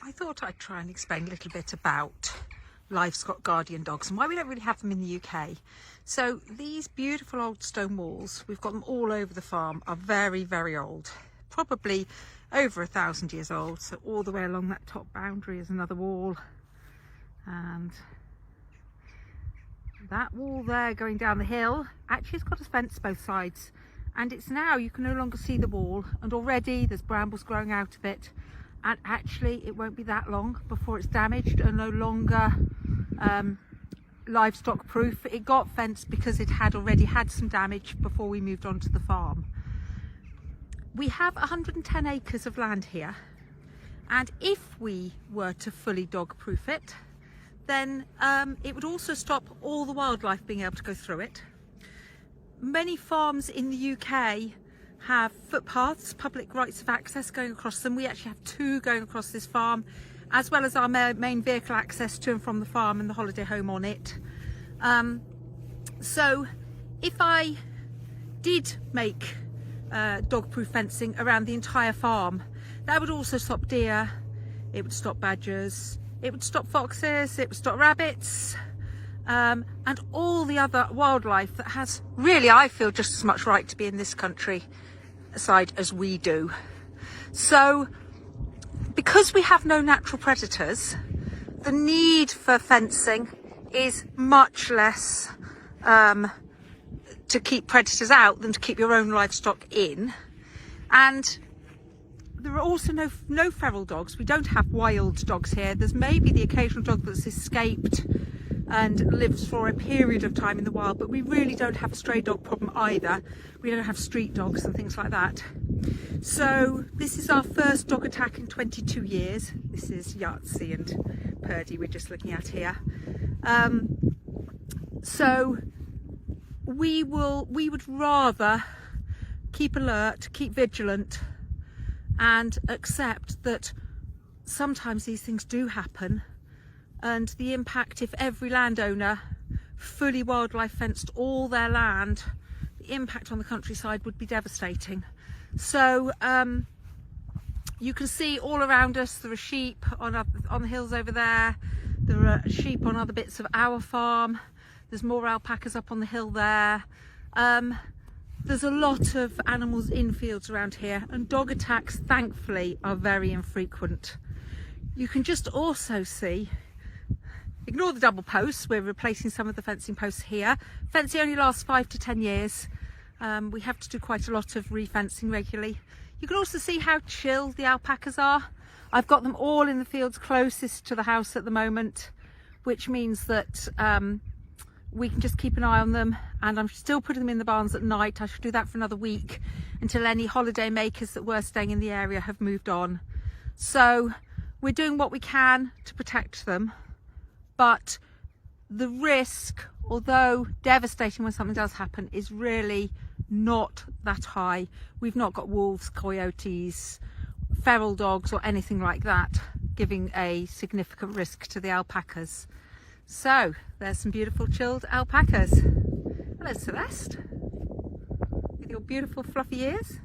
I thought I'd try and explain a little bit about Livestock Guardian Dogs and why we don't really have them in the UK. So these beautiful old stone walls, we've got them all over the farm, are very, very old, probably over 1,000 years old. So all the way along that top boundary is another wall, and that wall there going down the hill actually has got a fence both sides, and it's now you can no longer see the wall, and already there's brambles growing out of it, and actually it won't be that long before it's damaged and no longer livestock proof. It got fenced because it had already had some damage before we moved on to the farm. We have 110 acres of land here, and if we were to fully dog proof it, then it would also stop all the wildlife being able to go through it. Many farms in the UK have footpaths, public rights of access going across them. We actually have 2 going across this farm, as well as our main vehicle access to and from the farm and the holiday home on it. So if I did make dog-proof fencing around the entire farm, that would also stop deer, it would stop badgers, it would stop foxes, it would stop rabbits, and all the other wildlife that has really, I feel, just as much right to be in this country side as we do. So because we have no natural predators, the need for fencing is much less to keep predators out than to keep your own livestock in. And there are also no feral dogs. We don't have wild dogs here. There's maybe the occasional dog that's escaped and lives for a period of time in the wild, but we really don't have a stray dog problem either. We don't have street dogs and things like that. So this is our first dog attack in 22 years. This is Yahtzee and Purdy we're just looking at here. So we would rather keep alert, keep vigilant, and accept that sometimes these things do happen, and the impact, if every landowner fully wildlife fenced all their land, the impact on the countryside would be devastating. So you can see all around us there are sheep on the hills over there, there are sheep on other bits of our farm, there's more alpacas up on the hill there. There's a lot of animals in fields around here, and dog attacks thankfully are very infrequent. You can just also see, ignore the double posts, we're replacing some of the fencing posts here. Fencing only lasts 5 to 10 years. We have to do quite a lot of refencing regularly. You can also see how chill the alpacas are. I've got them all in the fields closest to the house at the moment, which means that we can just keep an eye on them, and I'm still putting them in the barns at night. I should do that for another week until any holiday makers that were staying in the area have moved on. So we're doing what we can to protect them, but the risk, although devastating when something does happen, is really not that high. We've not got wolves, coyotes, feral dogs or anything like that giving a significant risk to the alpacas. So there's some beautiful chilled alpacas. Hello Celeste, with your beautiful fluffy ears.